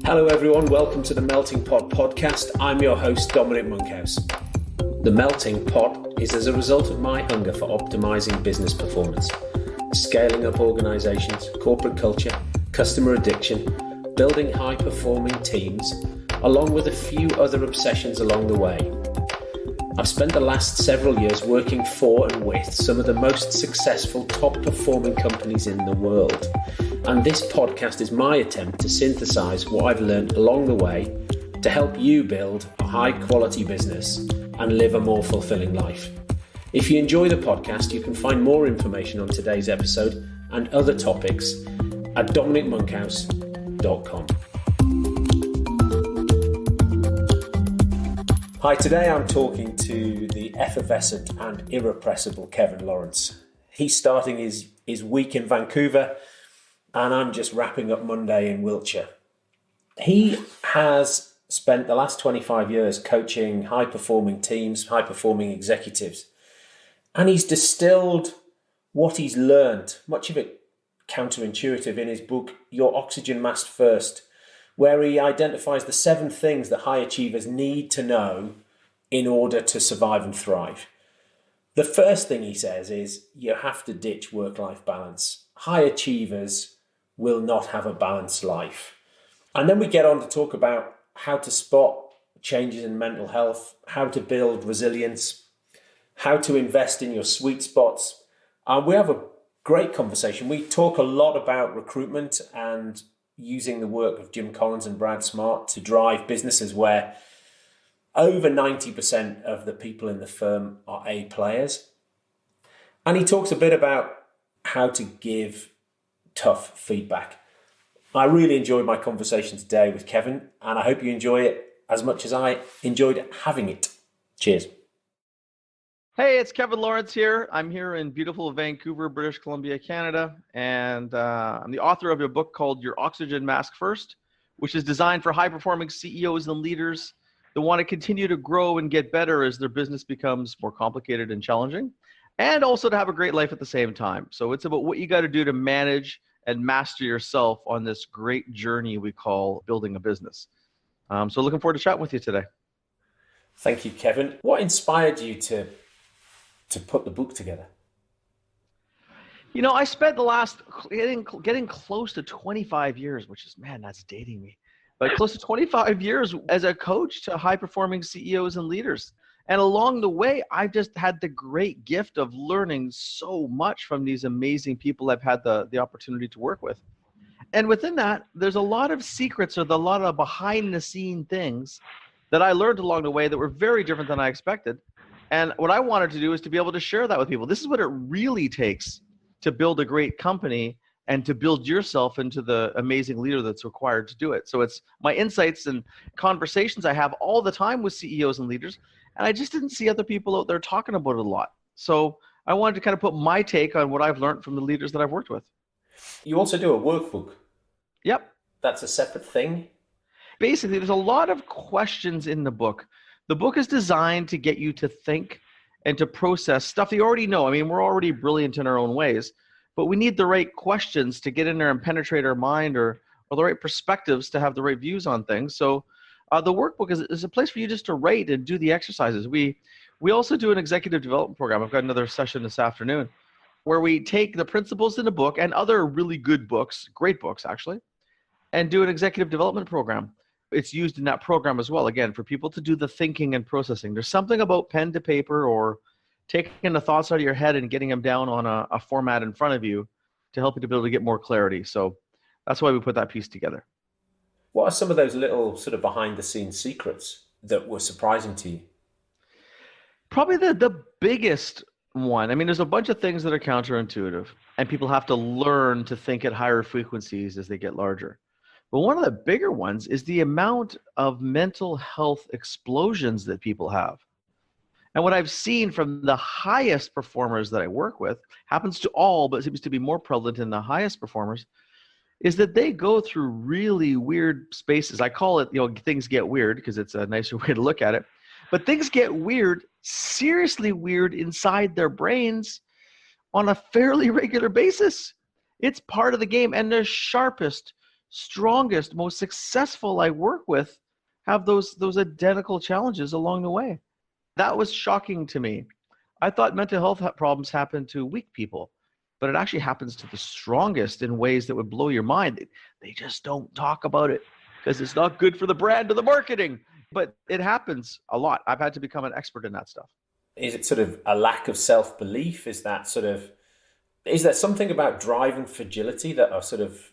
Hello everyone, welcome to the Melting Pot podcast. I'm your host, Dominic Monkhouse. The Melting Pot is as a result of my hunger for optimizing business performance, scaling up organizations, corporate culture, customer addiction, building high-performing teams, along with a few other obsessions along the way. I've spent the last several years working for and with some of the most successful, top-performing companies in the world. And this podcast is my attempt to synthesize what I've learned along the way to help you build a high-quality business and live a more fulfilling life. If you enjoy the podcast, you can find more information on today's episode and other topics at dominicmonkhouse.com. Hi, today I'm talking to the effervescent and irrepressible Kevin Lawrence. He's starting his week in Vancouver, and I'm just wrapping up Monday in Wiltshire. He has spent the last 25 years coaching high-performing teams, high-performing executives, and he's distilled what he's learned, much of it counterintuitive, in his book, Your Oxygen Mask First, where he identifies the 7 things that high achievers need to know in order to survive and thrive. The first thing he says is you have to ditch work-life balance. High achievers will not have a balanced life. And then we get on to talk about how to spot changes in mental health, how to build resilience, how to invest in your sweet spots. We have a great conversation. We talk a lot about recruitment and using the work of Jim Collins and Brad Smart to drive businesses where over 90% of the people in the firm are A players. And he talks a bit about how to give tough feedback. I really enjoyed my conversation today with Kevin, and I hope you enjoy it as much as I enjoyed having it. Cheers. Hey, it's Kevin Lawrence here. I'm here in beautiful Vancouver, British Columbia, Canada, and I'm the author of a book called Your Oxygen Mask First, which is designed for high-performing CEOs and leaders that want to continue to grow and get better as their business becomes more complicated and challenging, and also to have a great life at the same time. So it's about what you got to do to manage and master yourself on this great journey we call building a business. So looking forward to chatting with you today. Thank you, Kevin. What inspired you to put the book together? You know, I spent the last getting close to 25 years, which is, man, that's dating me, but close to 25 years as a coach to high-performing CEOs and leaders. And along the way, I've just had the great gift of learning so much from these amazing people I've had the opportunity to work with. And within that, there's a lot of secrets or a lot of behind-the-scene things that I learned along the way that were very different than I expected. And what I wanted to do is to be able to share that with people. This is what it really takes to build a great company and to build yourself into the amazing leader that's required to do it. So it's my insights and conversations I have all the time with CEOs and leaders. And I just didn't see other people out there talking about it a lot. So I wanted to kind of put my take on what I've learned from the leaders that I've worked with. You also do a workbook. Yep. That's a separate thing? Basically, there's a lot of questions in the book. The book is designed to get you to think and to process stuff that you already know. I mean, we're already brilliant in our own ways, but we need the right questions to get in there and penetrate our mind or the right perspectives to have the right views on things. So the workbook is a place for you just to write and do the exercises. We also do an executive development program. I've got another session this afternoon where we take the principles in the book and other really good books, great books actually, and do an executive development program. It's used in that program as well, again, for people to do the thinking and processing. There's something about pen to paper or taking the thoughts out of your head and getting them down on a format in front of you to help you to be able to get more clarity. So that's why we put that piece together. What are some of those little sort of behind-the-scenes secrets that were surprising to you? Probably the biggest one. I mean, there's a bunch of things that are counterintuitive, and people have to learn to think at higher frequencies as they get larger. But one of the bigger ones is the amount of mental health explosions that people have. And what I've seen from the highest performers that I work with, happens to all, but seems to be more prevalent in the highest performers, is that they go through really weird spaces. I call it, things get weird because it's a nicer way to look at it. But things get weird, seriously weird inside their brains on a fairly regular basis. It's part of the game. And the sharpest, strongest, most successful I work with have those identical challenges along the way. That was shocking to me. I thought mental health problems happen to weak people, but it actually happens to the strongest in ways that would blow your mind. They just don't talk about it because it's not good for the brand or the marketing, but it happens a lot. I've had to become an expert in that stuff. Is it sort of a lack of self-belief? Is there something about drive and fragility that are sort of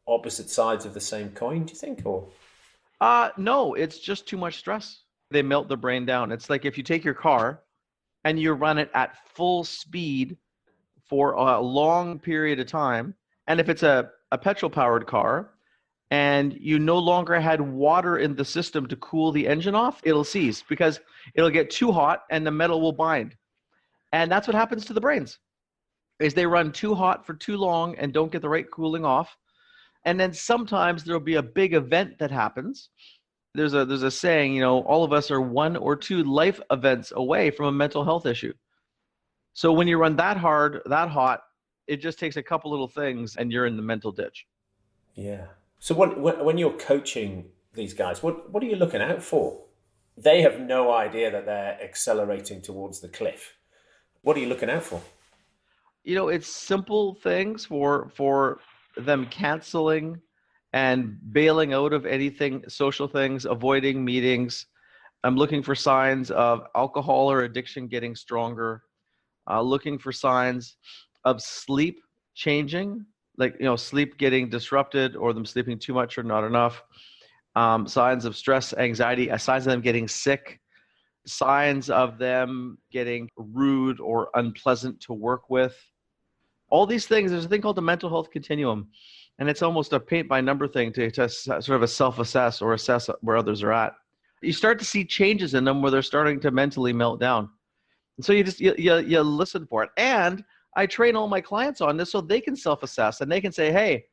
opposite sides of the same coin, do you think? Or no, it's just too much stress. They melt the brain down. It's like if you take your car and you run it at full speed for a long period of time, and if it's a petrol-powered car, and you no longer had water in the system to cool the engine off, it'll seize because it'll get too hot and the metal will bind. And that's what happens to the brains, is they run too hot for too long and don't get the right cooling off. And then sometimes there'll be a big event that happens. There's a saying, all of us are 1 or 2 life events away from a mental health issue. So when you run that hard, that hot, it just takes a couple little things and you're in the mental ditch. Yeah. So when you're coaching these guys, what are you looking out for? They have no idea that they're accelerating towards the cliff. What are you looking out for? It's simple things for them canceling and bailing out of anything, social things, avoiding meetings. I'm looking for signs of alcohol or addiction getting stronger, looking for signs of sleep changing, like, sleep getting disrupted or them sleeping too much or not enough, signs of stress, anxiety, signs of them getting sick, signs of them getting rude or unpleasant to work with. All these things, there's a thing called the mental health continuum, and it's almost a paint by number thing to sort of a self-assess or assess where others are at. You start to see changes in them where they're starting to mentally melt down. And so you listen for it. And I train all my clients on this so they can self-assess and they can say, hey,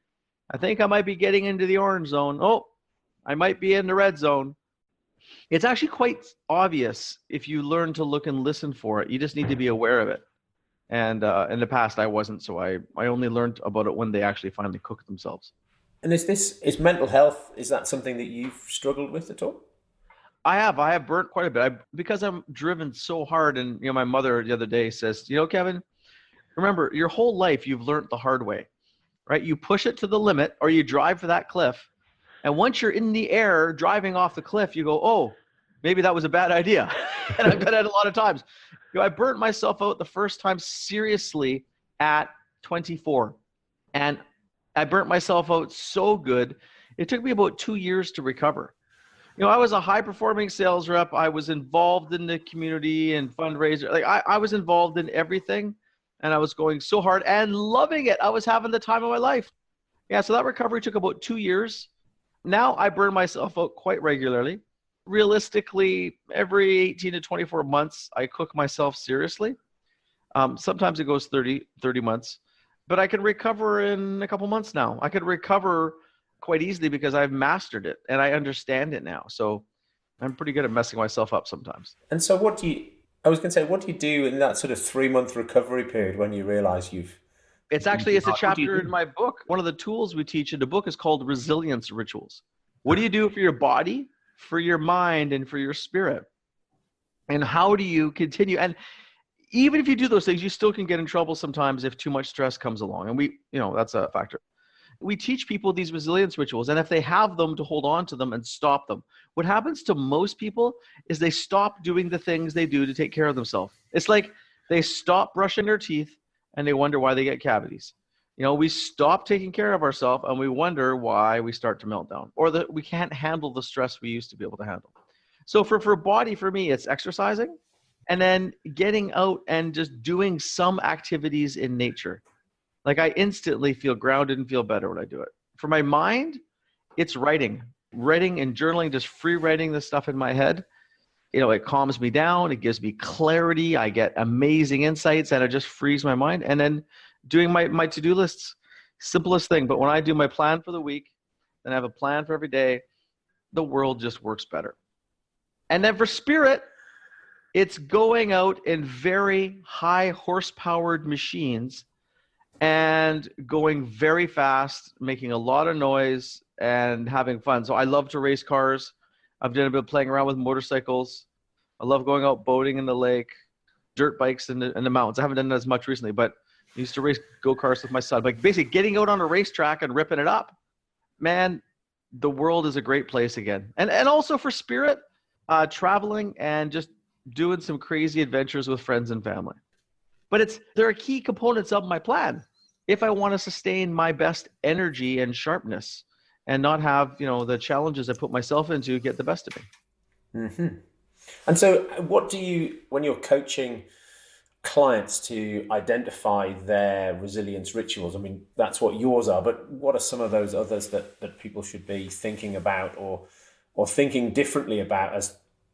I think I might be getting into the orange zone. Oh, I might be in the red zone. It's actually quite obvious if you learn to look and listen for it. You just need to be aware of it. And in the past, I wasn't. So I only learned about it when they actually finally cooked themselves. And is mental health, is that something that you've struggled with at all? I have burnt quite a bit because I'm driven so hard. And, my mother the other day says, Kevin, remember, your whole life, you've learned the hard way, right? You push it to the limit or you drive for that cliff. And once you're in the air driving off the cliff, you go, oh, maybe that was a bad idea. And I've done that a lot of times. I burnt myself out the first time seriously at 24. And I burnt myself out so good. It took me about 2 years to recover. I was a high-performing sales rep. I was involved in the community and fundraiser. Like I was involved in everything. And I was going so hard and loving it. I was having the time of my life. Yeah, so that recovery took about 2 years. Now I burn myself out quite regularly. Realistically, every 18 to 24 months, I cook myself seriously. Sometimes it goes 30 months. But I can recover in a couple months now. I could recover quite easily because I've mastered it and I understand it now. So I'm pretty good at messing myself up sometimes. And so what do you do in that sort of 3-month recovery period when you realize it's a chapter in my book. One of the tools we teach in the book is called resilience rituals. What do you do for your body, for your mind, and for your spirit? And how do you continue? And even if you do those things, you still can get in trouble sometimes if too much stress comes along. And that's a factor. We teach people these resilience rituals, and if they have them, to hold on to them and stop them. What happens to most people is they stop doing the things they do to take care of themselves. It's like they stop brushing their teeth and they wonder why they get cavities. We stop taking care of ourselves and we wonder why we start to melt down, or that we can't handle the stress we used to be able to handle. So for body, for me, it's exercising and then getting out and just doing some activities in nature. Like I instantly feel grounded and feel better when I do it. For my mind, it's writing and journaling, just free writing the stuff in my head. It calms me down. It gives me clarity. I get amazing insights and it just frees my mind. And then doing my to-do lists, simplest thing. But when I do my plan for the week, then I have a plan for every day, the world just works better. And then for spirit, it's going out in very high horsepowered machines and going very fast, making a lot of noise, and having fun. So I love to race cars. I've done a bit of playing around with motorcycles. I love going out boating in the lake, dirt bikes in the mountains. I haven't done that as much recently, but I used to race go-karts with my son. Like basically getting out on a racetrack and ripping it up. Man, the world is a great place again. And also for spirit, traveling and just doing some crazy adventures with friends and family. But there are key components of my plan if I want to sustain my best energy and sharpness and not have, the challenges I put myself into get the best of me. Mm-hmm. And so what do you, when you're coaching clients to identify their resilience rituals, I mean, that's what yours are, but what are some of those others that people should be thinking about or thinking differently about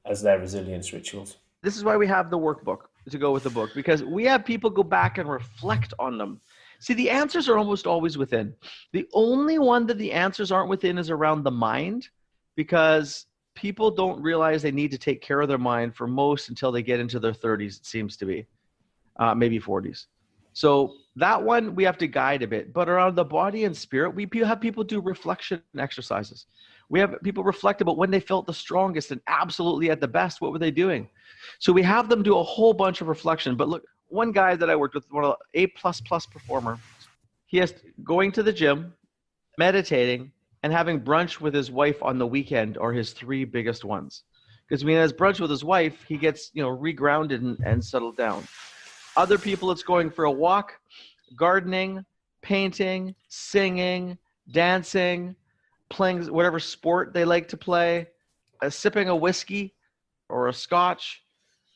as their resilience rituals? This is why we have the workbook to go with the book, because we have people go back and reflect on them. See, the answers are almost always within. The only one that the answers aren't within is around the mind, because people don't realize they need to take care of their mind for most until they get into their 30s, it seems to be, maybe 40s. So that one we have to guide a bit. But around the body and spirit, we have people do reflection exercises. We have people reflect about when they felt the strongest and absolutely at the best. What were they doing? So we have them do a whole bunch of reflection. But look, one guy that I worked with, one of the A++ performer, he has going to the gym, meditating, and having brunch with his wife on the weekend are his three biggest ones. Because when he has brunch with his wife, he gets, regrounded and settled down. Other people, it's going for a walk, gardening, painting, singing, dancing, playing whatever sport they like to play, sipping a whiskey or a scotch.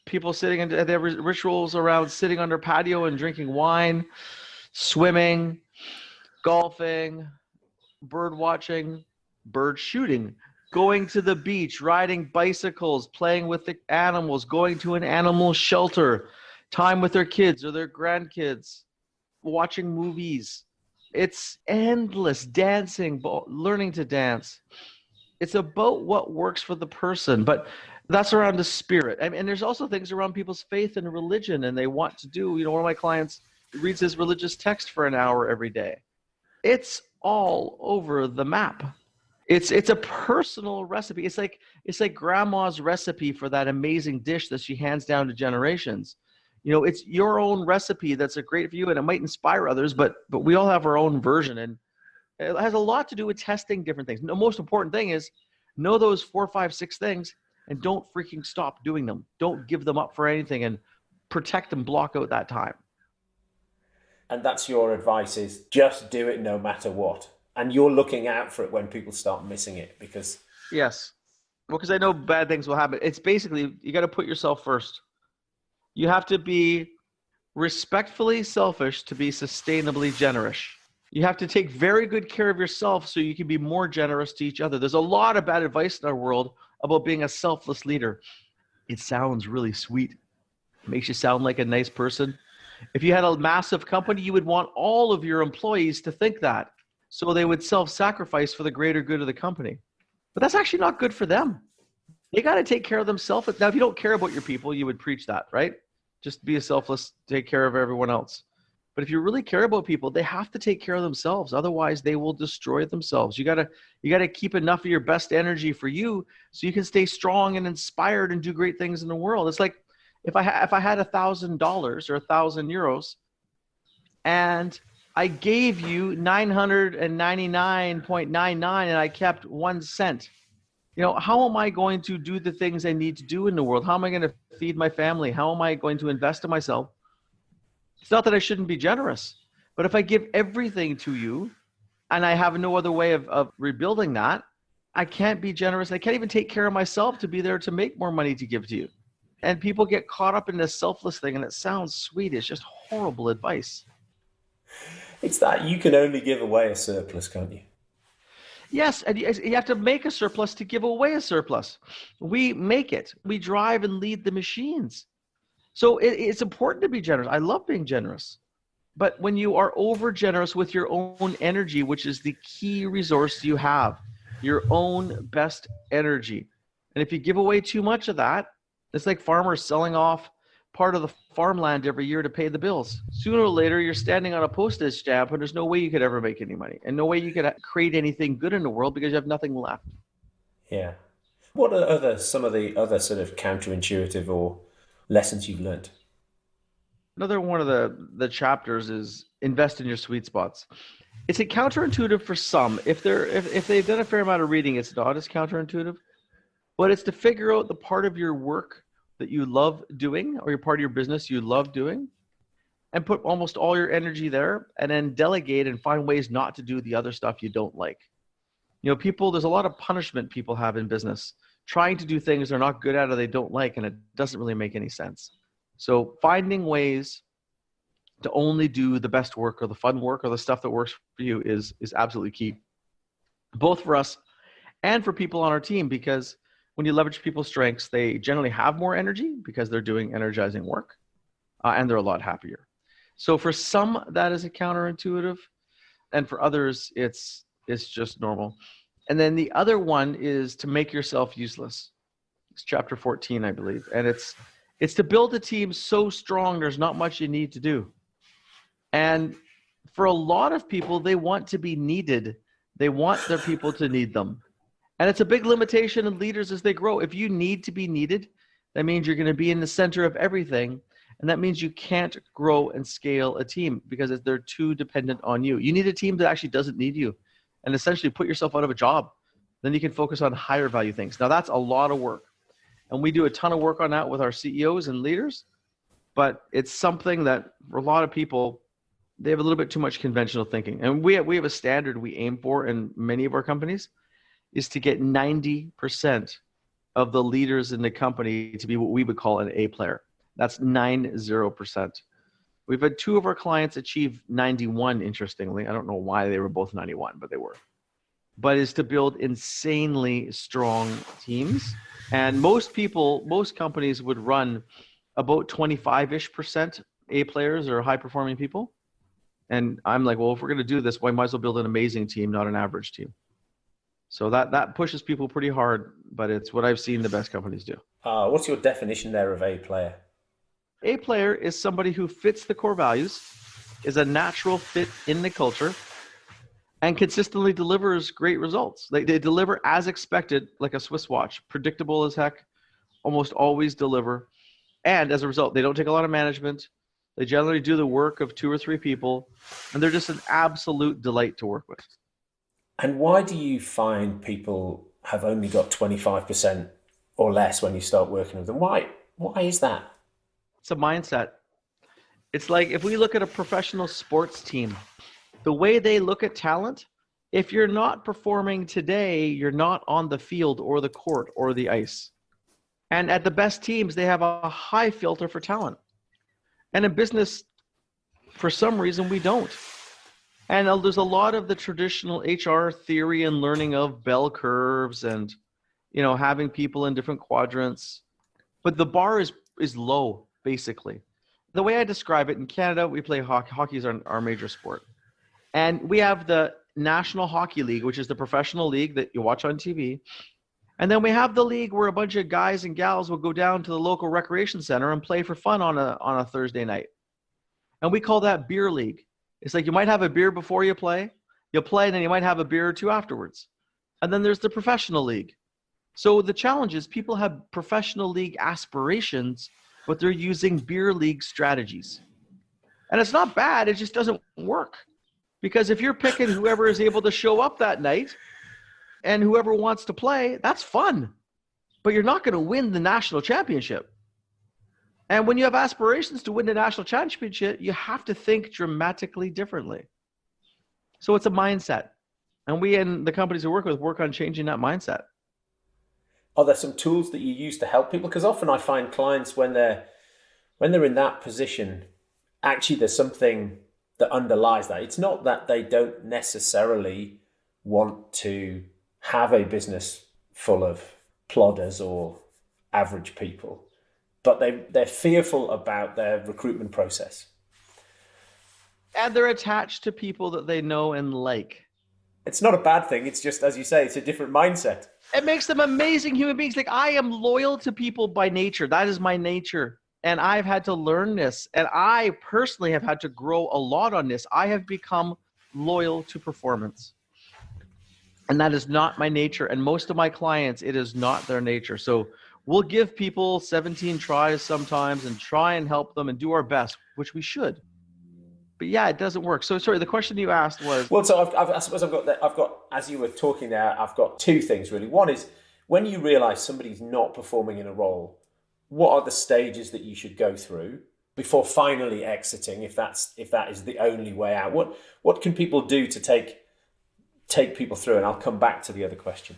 People sitting in their rituals around sitting under patio and drinking wine, swimming, golfing, bird watching, bird shooting, going to the beach, riding bicycles, playing with the animals, going to an animal shelter, time with their kids or their grandkids, watching movies. It's endless. Dancing, learning to dance. It's about what works for the person, but that's around the spirit. And there's also things around people's faith and religion, and they want to do, one of my clients reads his religious text for an hour every day. It's all over the map. It's a personal recipe. It's like grandma's recipe for that amazing dish that she hands down to generations. It's your own recipe that's a great for you, and it might inspire others, but we all have our own version, and it has a lot to do with testing different things. The most important thing is know those 4, 5, 6 things and don't freaking stop doing them. Don't give them up for anything, and protect and block out that time. And that's your advice, is just do it no matter what. And you're looking out for it when people start missing it, because... Yes. Well, because I know bad things will happen. It's basically, you got to put yourself first. You have to be respectfully selfish to be sustainably generous. You have to take very good care of yourself so you can be more generous to each other. There's a lot of bad advice in our world about being a selfless leader. It sounds really sweet. It makes you sound like a nice person. If you had a massive company, you would want all of your employees to think that, so they would self-sacrifice for the greater good of the company. But that's actually not good for them. They got to take care of themselves. Now, if you don't care about your people, you would preach that, right? Just be a selfless, take care of everyone else. But if you really care about people, they have to take care of themselves. Otherwise, they will destroy themselves. You gotta keep enough of your best energy for you so you can stay strong and inspired and do great things in the world. It's like if I had $1,000 or 1,000 euros, and I gave you 999.99 and I kept 1 cent. How am I going to do the things I need to do in the world? How am I going to feed my family? How am I going to invest in myself? It's not that I shouldn't be generous, but if I give everything to you and I have no other way of rebuilding that, I can't be generous. I can't even take care of myself to be there to make more money to give to you. And people get caught up in this selfless thing, and it sounds sweet. It's just horrible advice. It's that you can only give away a surplus, can't you? Yes, and you have to make a surplus to give away a surplus. We make it. We drive and lead the machines. So it's important to be generous. I love being generous. But when you are over generous with your own energy, which is the key resource you have, your own best energy. And if you give away too much of that, it's like farmers selling off part of the farmland every year to pay the bills. Sooner or later, you're standing on a postage stamp and there's no way you could ever make any money and no way you could create anything good in the world because you have nothing left. Yeah. What are some of the other sort of counterintuitive or lessons you've learned? Another one of the chapters is invest in your sweet spots. It's a counterintuitive for some. If they've done a fair amount of reading, it's not as counterintuitive, but it's to figure out the part of your work that you love doing or your part of your business you love doing and put almost all your energy there and then delegate and find ways not to do the other stuff you don't like. There's a lot of punishment people have in business, trying to do things they're not good at or they don't like, and it doesn't really make any sense. So finding ways to only do the best work or the fun work or the stuff that works for you is absolutely key, both for us and for people on our team, because when you leverage people's strengths, they generally have more energy because they're doing energizing work, and they're a lot happier. So for some, that is a counterintuitive, and for others, it's just normal. And then the other one is to make yourself useless. It's chapter 14, I believe, and it's to build a team so strong there's not much you need to do. And for a lot of people, they want to be needed. They want their people to need them. And it's a big limitation in leaders as they grow. If you need to be needed, that means you're going to be in the center of everything. And that means you can't grow and scale a team because they're too dependent on you. You need a team that actually doesn't need you and essentially put yourself out of a job. Then you can focus on higher value things. Now, that's a lot of work. And we do a ton of work on that with our CEOs and leaders. But it's something that for a lot of people, they have a little bit too much conventional thinking. And we have a standard we aim for in many of our companies is to get 90% of the leaders in the company to be what we would call an A player. That's 90%. We've had two of our clients achieve 91, interestingly. I don't know why they were both 91, but they were. But is to build insanely strong teams. And most companies would run about 25-ish% A players or high performing people. And I'm like, well, if we're going to do this, we might as well build an amazing team, not an average team. So that pushes people pretty hard, but it's what I've seen the best companies do. What's your definition there of A player? A player is somebody who fits the core values, is a natural fit in the culture, and consistently delivers great results. They deliver as expected, like a Swiss watch, predictable as heck, almost always deliver. And as a result, they don't take a lot of management. They generally do the work of 2 or 3 people, and they're just an absolute delight to work with. And why do you find people have only got 25% or less when you start working with them? Why is that? It's a mindset. It's like if we look at a professional sports team, the way they look at talent, if you're not performing today, you're not on the field or the court or the ice. And at the best teams, they have a high filter for talent. And in business, for some reason, we don't. And there's a lot of the traditional HR theory and learning of bell curves and, having people in different quadrants. But the bar is low, basically. The way I describe it, in Canada, we play hockey. Hockey is our major sport. And we have the National Hockey League, which is the professional league that you watch on TV. And then we have the league where a bunch of guys and gals will go down to the local recreation center and play for fun on a Thursday night. And we call that beer league. It's like you might have a beer before you play. You'll play, and then you might have a beer or 2 afterwards. And then there's the professional league. So the challenge is people have professional league aspirations, but they're using beer league strategies. And it's not bad. It just doesn't work. Because if you're picking whoever is able to show up that night and whoever wants to play, that's fun. But you're not going to win the national championship. And when you have aspirations to win the national championship, you have to think dramatically differently. So it's a mindset. And we and the companies we work on changing that mindset. Are there some tools that you use to help people? Because often I find clients when they're in that position, actually there's something that underlies that. It's not that they don't necessarily want to have a business full of plodders or average people, but they're fearful about their recruitment process. And they're attached to people that they know and like. It's not a bad thing. It's just, as you say, it's a different mindset. It makes them amazing human beings. Like, I am loyal to people by nature. That is my nature. And I've had to learn this. And I personally have had to grow a lot on this. I have become loyal to performance. And that is not my nature. And most of my clients, it is not their nature. So we'll give people 17 tries sometimes and try and help them and do our best, which we should. But yeah, it doesn't work. So sorry, the question you asked was... Well, so I suppose I've got, as you were talking there, I've got two things really. One is, when you realize somebody's not performing in a role, what are the stages that you should go through before finally exiting, if that is the only way out? What can people do to take people through? And I'll come back to the other question.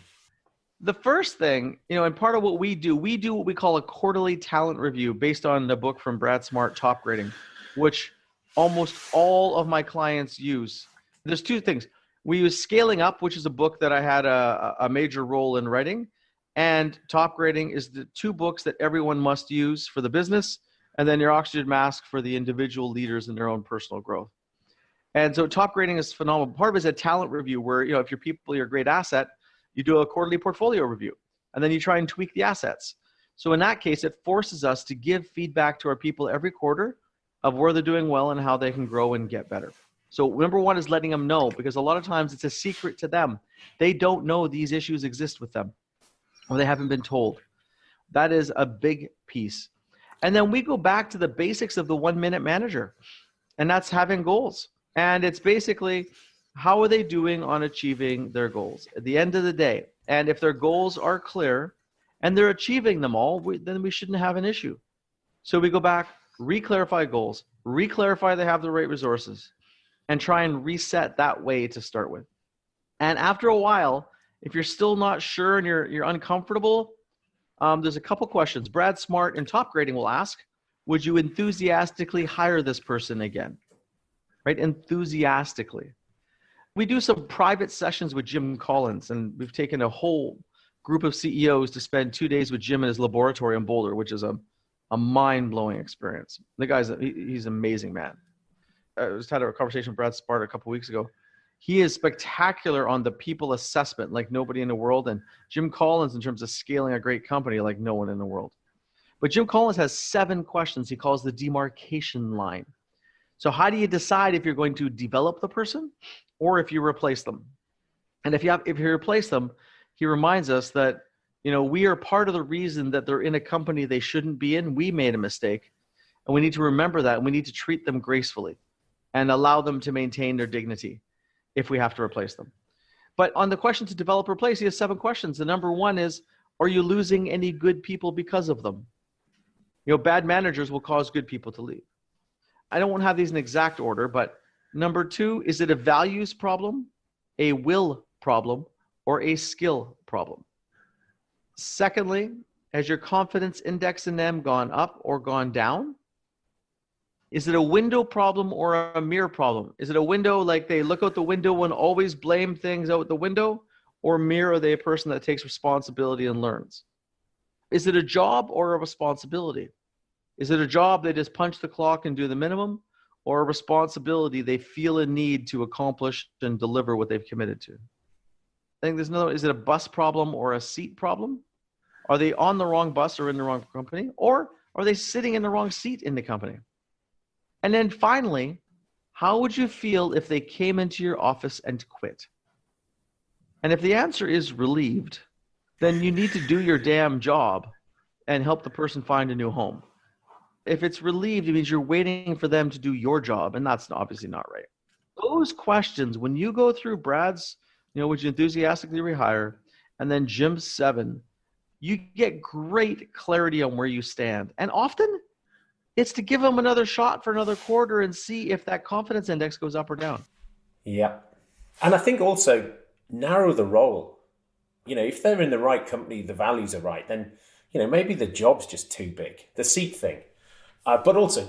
The first thing, and part of what we do what we call a quarterly talent review based on the book from Brad Smart, Top Grading, which almost all of my clients use. There's two things. We use Scaling Up, which is a book that I had a major role in writing. And Top Grading is the two books that everyone must use for the business. And then Your Oxygen Mask for the individual leaders in their own personal growth. And so Top Grading is phenomenal. Part of it is a talent review where, if your people are a great asset, you do a quarterly portfolio review. And then you try and tweak the assets. So in that case, it forces us to give feedback to our people every quarter of where they're doing well and how they can grow and get better. So number one is letting them know, because a lot of times it's a secret to them. They don't know these issues exist with them, or they haven't been told. That is a big piece. And then we go back to the basics of the 1-minute manager, and that's having goals. And it's basically, how are they doing on achieving their goals at the end of the day? And if their goals are clear and they're achieving them all, then we shouldn't have an issue. So we go back, re-clarify goals, re-clarify they have the right resources, and try and reset that way to start with. And after a while, if you're still not sure and you're uncomfortable, there's a couple questions. Brad Smart in Top Grading will ask, would you enthusiastically hire this person again? Right? Enthusiastically. We do some private sessions with Jim Collins, and we've taken a whole group of CEOs to spend 2 days with Jim in his laboratory in Boulder, which is a mind-blowing experience. The guy's he's an amazing man. I just had a conversation with Brad Smart a couple of weeks ago. He is spectacular on the people assessment, like nobody in the world, and Jim Collins in terms of scaling a great company like no one in the world. But Jim Collins has 7 questions he calls the demarcation line. So how do you decide if you're going to develop the person or if you replace them? And if you replace them, he reminds us that, we are part of the reason that they're in a company they shouldn't be in. We made a mistake, and we need to remember that, and we need to treat them gracefully and allow them to maintain their dignity if we have to replace them. But on the question to develop or replace, he has 7 questions. The number one is, are you losing any good people because of them? Bad managers will cause good people to leave. I don't want to have these in exact order, but number 2, is it a values problem, a will problem, or a skill problem? Secondly, has your confidence index in them gone up or gone down? Is it a window problem or a mirror problem? Is it a window, like they look out the window and always blame things out the window, or mirror, are they a person that takes responsibility and learns? Is it a job or a responsibility? Is it a job they just punch the clock and do the minimum, or a responsibility they feel a need to accomplish and deliver what they've committed to? I think there's another, is it a bus problem or a seat problem? Are they on the wrong bus or in the wrong company? Or are they sitting in the wrong seat in the company? And then finally, how would you feel if they came into your office and quit? And if the answer is relieved, then you need to do your damn job and help the person find a new home. If it's relieved, it means you're waiting for them to do your job, and that's obviously not right. Those questions, when you go through Brad's, would you enthusiastically rehire, and then Jim's 7, you get great clarity on where you stand. And often it's to give them another shot for another quarter and see if that confidence index goes up or down. Yeah. And I think also narrow the role. If they're in the right company, the values are right, then, maybe the job's just too big, the seat thing. But also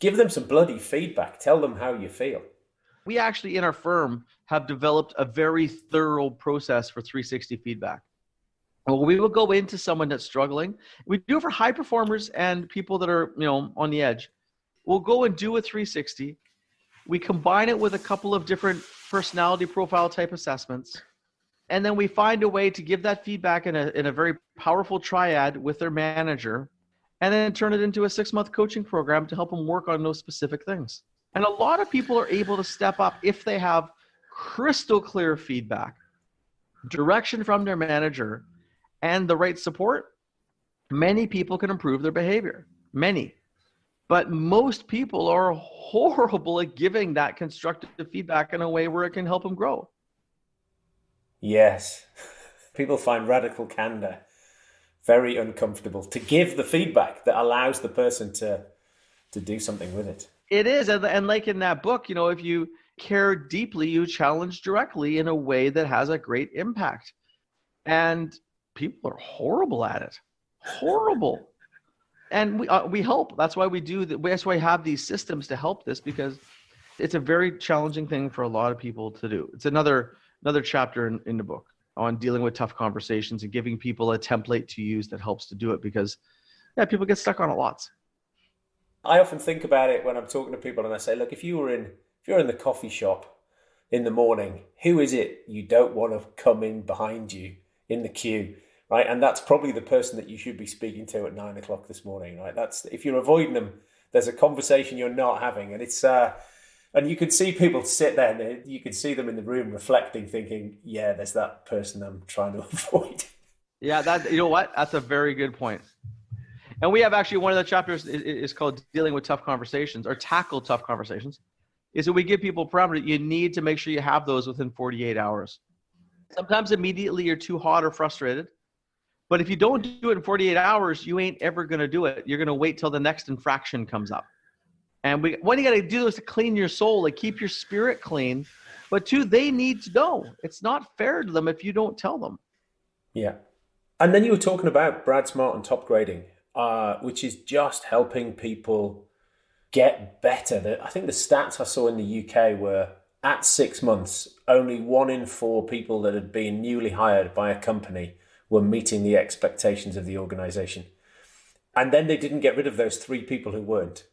give them some bloody feedback. Tell them how you feel. We actually, in our firm, have developed a very thorough process for 360 feedback. Well, we will go into someone that's struggling. We do it for high performers and people that are, on the edge. We'll go and do a 360. We combine it with a couple of different personality profile type assessments. And then we find a way to give that feedback in a very powerful triad with their manager. and then turn it into a 6-month coaching program to help them work on those specific things. And a lot of people are able to step up if they have crystal clear feedback, direction from their manager, and the right support. Many people can improve their behavior, many. But most people are horrible at giving that constructive feedback in a way where it can help them grow. Yes. People find radical candor very uncomfortable to give the feedback that allows the person to do something with it. It is. And like in that book, you know, if you care deeply, you challenge directly in a way that has a great impact. And people are horrible at it. Horrible. And we help. That's why we do that. That's why we have these systems to help this, because it's a very challenging thing for a lot of people to do. It's another chapter in the book on dealing with tough conversations and giving people a template to use that helps to do it, because people get stuck on it lots. I often think about it when I'm talking to people and I say, look, if you're in the coffee shop in the morning, who is it you don't want to come in behind you in the queue? Right. And that's probably the person that you should be speaking to at 9 o'clock this morning. Right. That's, if you're avoiding them, there's a conversation you're not having. And it's, and you can see people sit there and you can see them in the room reflecting, thinking, yeah, there's that person I'm trying to avoid. Yeah. You know what? That's a very good point. And we have actually one of the chapters is called Dealing with Tough Conversations, or Tackle Tough Conversations, is that we give people parameters. You need to make sure you have those within 48 hours. Sometimes immediately you're too hot or frustrated. But if you don't do it in 48 hours, you ain't ever going to do it. You're going to wait till the next infraction comes up. And what you got to do is to clean your soul, like keep your spirit clean. But two, they need to know. It's not fair to them if you don't tell them. Yeah. And then you were talking about Brad Smart and top grading, which is just helping people get better. I think the stats I saw in the UK were at 6 months, only 1 in 4 people that had been newly hired by a company were meeting the expectations of the organization. And then they didn't get rid of those 3 people who weren't.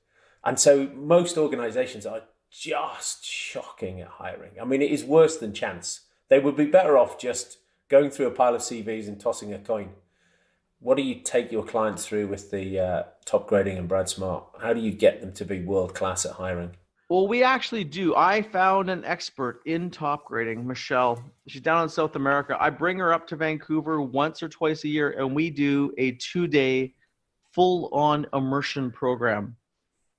And so most organizations are just shocking at hiring. I mean, it is worse than chance. They would be better off just going through a pile of CVs and tossing a coin. What do you take your clients through with the top grading and Brad Smart? How do you get them to be world-class at hiring? Well, we actually do. I found an expert in top grading, Michelle. She's down in South America. I bring her up to Vancouver once or twice a year, and we do a 2-day full-on immersion program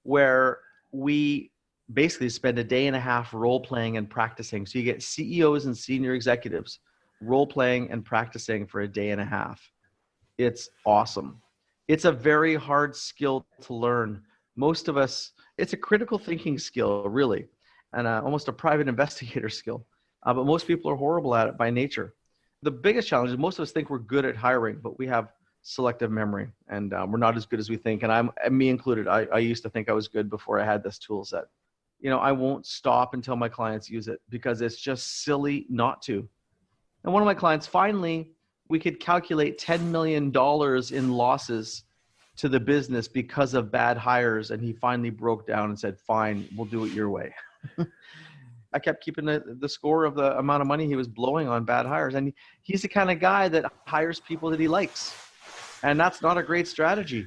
where we basically spend a day and a half role-playing and practicing. So you get CEOs and senior executives role-playing and practicing for a day and a half. It's awesome. It's a very hard skill to learn. Most of us, it's a critical thinking skill, really, and almost a private investigator skill. But most people are horrible at it by nature. The biggest challenge is most of us think we're good at hiring, but we have selective memory, and we're not as good as we think. And me included, I used to think I was good before I had this tool set. You know, I won't stop until my clients use it because it's just silly not to. And one of my clients, finally, we could calculate $10 million in losses to the business because of bad hires. And he finally broke down and said, fine, we'll do it your way. I kept keeping the score of the amount of money he was blowing on bad hires. And he's the kind of guy that hires people that he likes. And that's not a great strategy,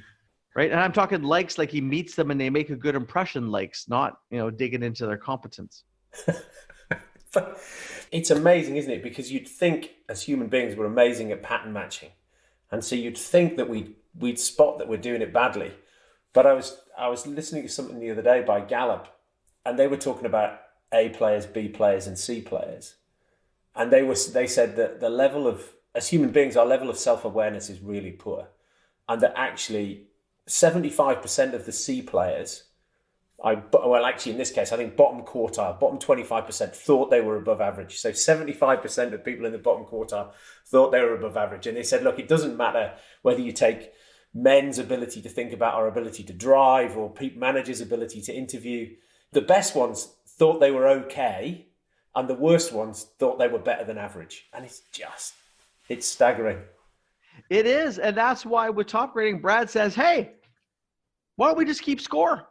right? And I'm talking likes like he meets them and they make a good impression likes, not, digging into their competence. It's amazing, isn't it? Because you'd think as human beings we're amazing at pattern matching. And so you'd think that we'd spot that we're doing it badly. But I was listening to something the other day by Gallup, and they were talking about A players, B players, and C players. And they said that the level of, as human beings, our level of self-awareness is really poor. And that actually 75% of the C players, actually in this case, I think bottom quartile, bottom 25% thought they were above average. So 75% of people in the bottom quartile thought they were above average. And they said, look, it doesn't matter whether you take men's ability to think about our ability to drive or managers' ability to interview. The best ones thought they were okay, and the worst ones thought they were better than average. And it's staggering. It is. And that's why with top grading, Brad says, hey, why don't we just keep score?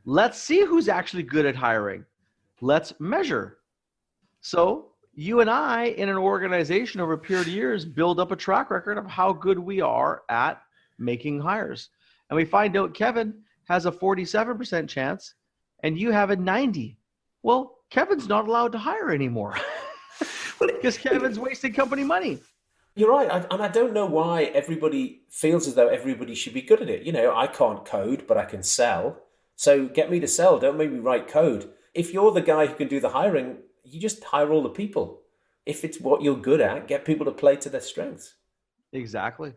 Let's see who's actually good at hiring. Let's measure. So you and I in an organization over a period of years build up a track record of how good we are at making hires. And we find out Kevin has a 47% chance and you have a 90. Well, Kevin's not allowed to hire anymore because Kevin's wasting company money. You're right. And I don't know why everybody feels as though everybody should be good at it. I can't code, but I can sell. So get me to sell. Don't make me write code. If you're the guy who can do the hiring, you just hire all the people. If it's what you're good at, get people to play to their strengths. Exactly.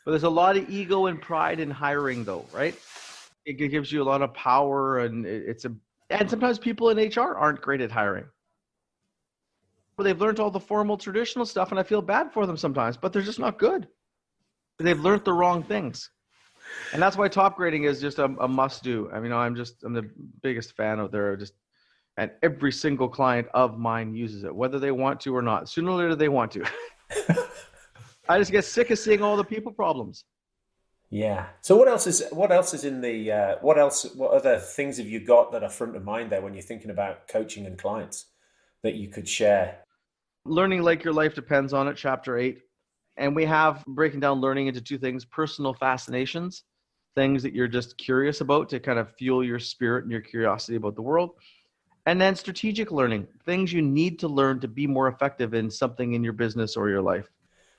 But there's a lot of ego and pride in hiring, though, right? It gives you a lot of power, and and sometimes people in HR aren't great at hiring. Well, they've learned all the formal, traditional stuff, and I feel bad for them sometimes, but they're just not good. They've learned the wrong things. And that's why top grading is just a must do. I mean, I'm the biggest fan out there. And every single client of mine uses it, whether they want to or not. Sooner or later, they want to. I just get sick of seeing all the people problems. Yeah. So what else is in the, what other things have you got that are front of mind there when you're thinking about coaching and clients that you could share? Learning like your life depends on it, chapter 8. And we have breaking down learning into two things: personal fascinations, things that you're just curious about to kind of fuel your spirit and your curiosity about the world. And then strategic learning, things you need to learn to be more effective in something in your business or your life.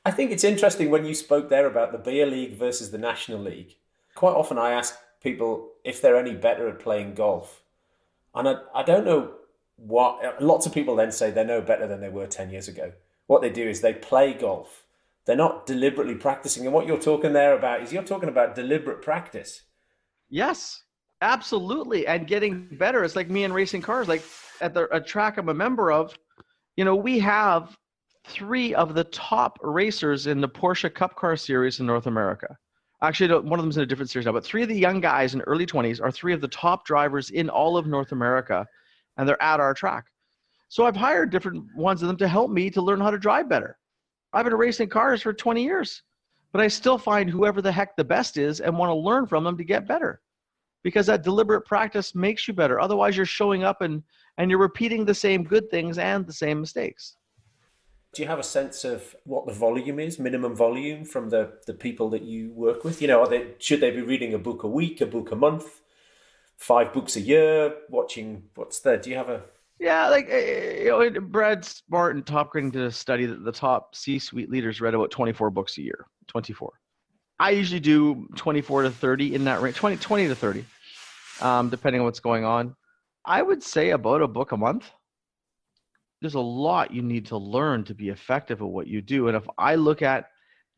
I think it's interesting when you spoke there about the beer league versus the National League. Quite often I ask people if they're any better at playing golf. And I don't know what, lots of people then say they're no better than they were 10 years ago. What they do is they play golf. They're not deliberately practicing. And what you're talking there about is you're talking about deliberate practice. Yes, absolutely. And getting better. It's like me and racing cars. Like at a track I'm a member of, we have 3 of the top racers in the Porsche Cup Car Series in North America. Actually, one of them's in a different series now, but 3 of the young guys in early 20s are 3 of the top drivers in all of North America, and they're at our track. So I've hired different ones of them to help me to learn how to drive better. I've been racing cars for 20 years, but I still find whoever the heck the best is and want to learn from them to get better, because that deliberate practice makes you better. Otherwise, you're showing up and you're repeating the same good things and the same mistakes. Do you have a sense of what the volume is, minimum volume from the people that you work with? Should they be reading a book a week, a book a month, 5 books a year, do you have a... Yeah, Brad Smart and Top Grading did a study that the top C-suite leaders read about 24 books a year, 24. I usually do 24 to 30 in that range, 20 to 30, depending on what's going on. I would say about a book a month. There's a lot you need to learn to be effective at what you do. And if I look at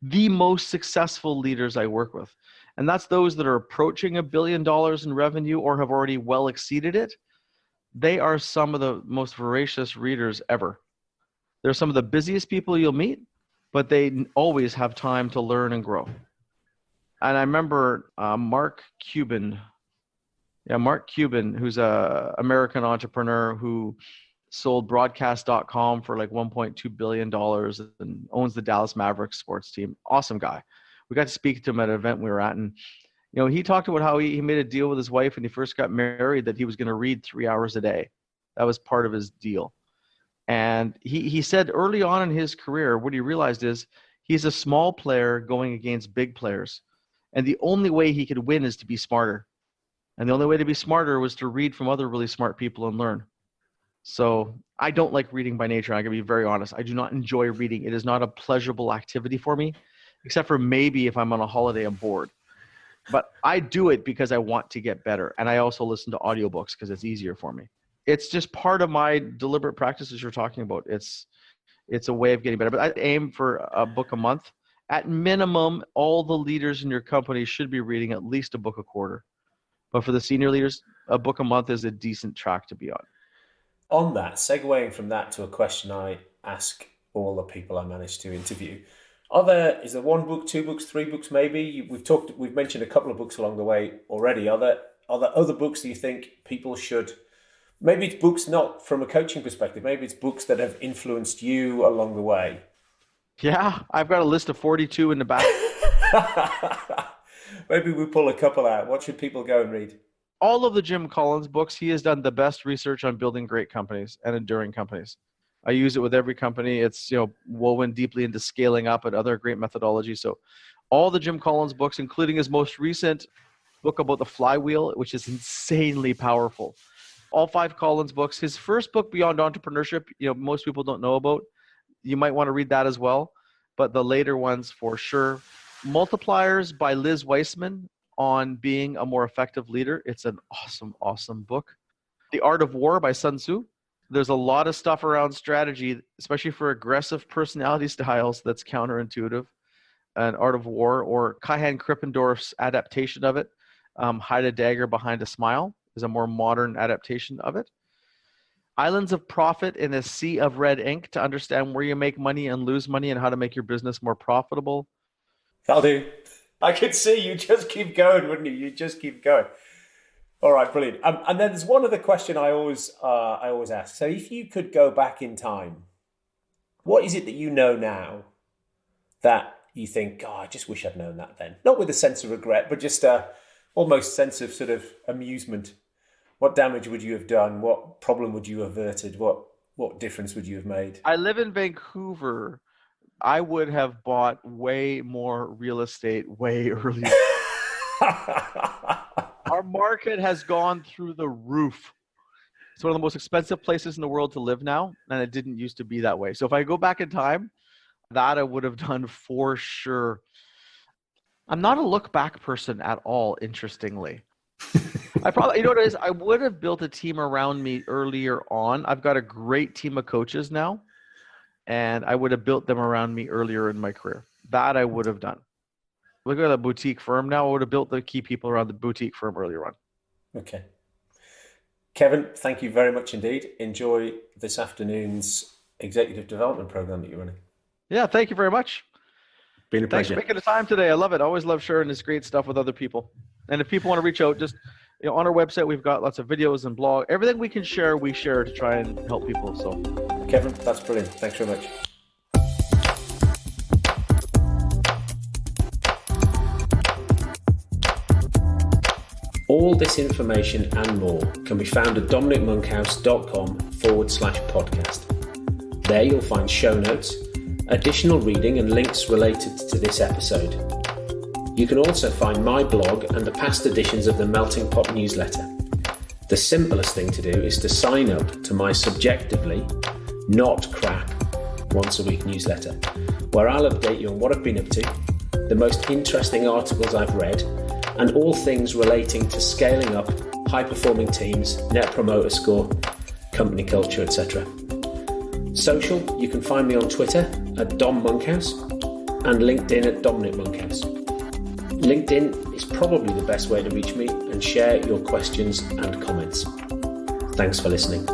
the most successful leaders I work with, and that's those that are approaching $1 billion in revenue or have already well exceeded it, they are some of the most voracious readers ever. They're some of the busiest people you'll meet, but they always have time to learn and grow. And I remember Mark Cuban, who's an American entrepreneur who sold broadcast.com for like $1.2 billion and owns the Dallas Mavericks sports team. Awesome guy. We got to speak to him at an event we were at, and he talked about how he made a deal with his wife when he first got married that he was going to read 3 hours a day. That was part of his deal. And he said early on in his career, what he realized is he's a small player going against big players. And the only way he could win is to be smarter. And the only way to be smarter was to read from other really smart people and learn. So I don't like reading by nature. I'm going to be very honest. I do not enjoy reading. It is not a pleasurable activity for me, except for maybe if I'm on a holiday, I'm bored. But I do it because I want to get better. And I also listen to audiobooks because it's easier for me. It's just part of my deliberate practices you're talking about. It's a way of getting better. But I aim for a book a month. At minimum, all the leaders in your company should be reading at least a book a quarter. But for the senior leaders, a book a month is a decent track to be on. On that, segueing from that to a question I ask all the people I manage to interview. Is there 1 book, 2 books, 3 books maybe? We've mentioned a couple of books along the way already. Are there other books that you think people should, maybe it's books not from a coaching perspective, maybe it's books that have influenced you along the way? Yeah, I've got a list of 42 in the back. Maybe we pull a couple out. What should people go and read? All of the Jim Collins books. He has done the best research on building great companies and enduring companies. I use it with every company. It's woven deeply into scaling up and other great methodologies. So all the Jim Collins books, including his most recent book about the flywheel, which is insanely powerful. All 5 Collins books. His first book, Beyond Entrepreneurship, most people don't know about. You might want to read that as well, but the later ones for sure. Multipliers by Liz Weissman on being a more effective leader. It's an awesome, awesome book. The Art of War by Sun Tzu. There's a lot of stuff around strategy, especially for aggressive personality styles, that's counterintuitive. An Art of War, or Kai-Han Krippendorf's adaptation of it, Hide a Dagger Behind a Smile, is a more modern adaptation of it. Islands of Profit in a Sea of Red Ink, to understand where you make money and lose money and how to make your business more profitable. That'll do. I could see you just keep going, wouldn't you? You just keep going. All right, brilliant. And then there's one other question I always ask. So if you could go back in time, what is it that you know now that you think, I just wish I'd known that then? Not with a sense of regret, but just almost sense of sort of amusement. What damage would you have done? What problem would you have averted? What difference would you have made? I live in Vancouver. I would have bought way more real estate way earlier. Our market has gone through the roof. It's one of the most expensive places in the world to live now, and it didn't used to be that way. So if I go back in time, that I would have done for sure. I'm not a look back person at all, interestingly. I probably, you know what it is? I would have built a team around me earlier on. I've got a great team of coaches now, and I would have built them around me earlier in my career. That I would have done. Look at the boutique firm now. I would have built the key people around the boutique firm earlier on. Okay. Kevin, thank you very much indeed. Enjoy this afternoon's executive development program that you're running. Yeah, thank you very much. Been a pleasure. Thanks for making the time today. I love it. I always love sharing this great stuff with other people. And if people want to reach out, just on our website, we've got lots of videos and blog. Everything we can share, we share to try and help people. So, Kevin, that's brilliant. Thanks very much. All this information and more can be found at dominicmonkhouse.com/podcast. There you'll find show notes, additional reading and links related to this episode. You can also find my blog and the past editions of the Melting Pot newsletter. The simplest thing to do is to sign up to my subjectively not crap once a week newsletter, where I'll update you on what I've been up to, the most interesting articles I've read, and all things relating to scaling up, high-performing teams, net promoter score, company culture, etc. Social, you can find me on Twitter at Dom Monkhouse and LinkedIn at Dominic Monkhouse. LinkedIn is probably the best way to reach me and share your questions and comments. Thanks for listening.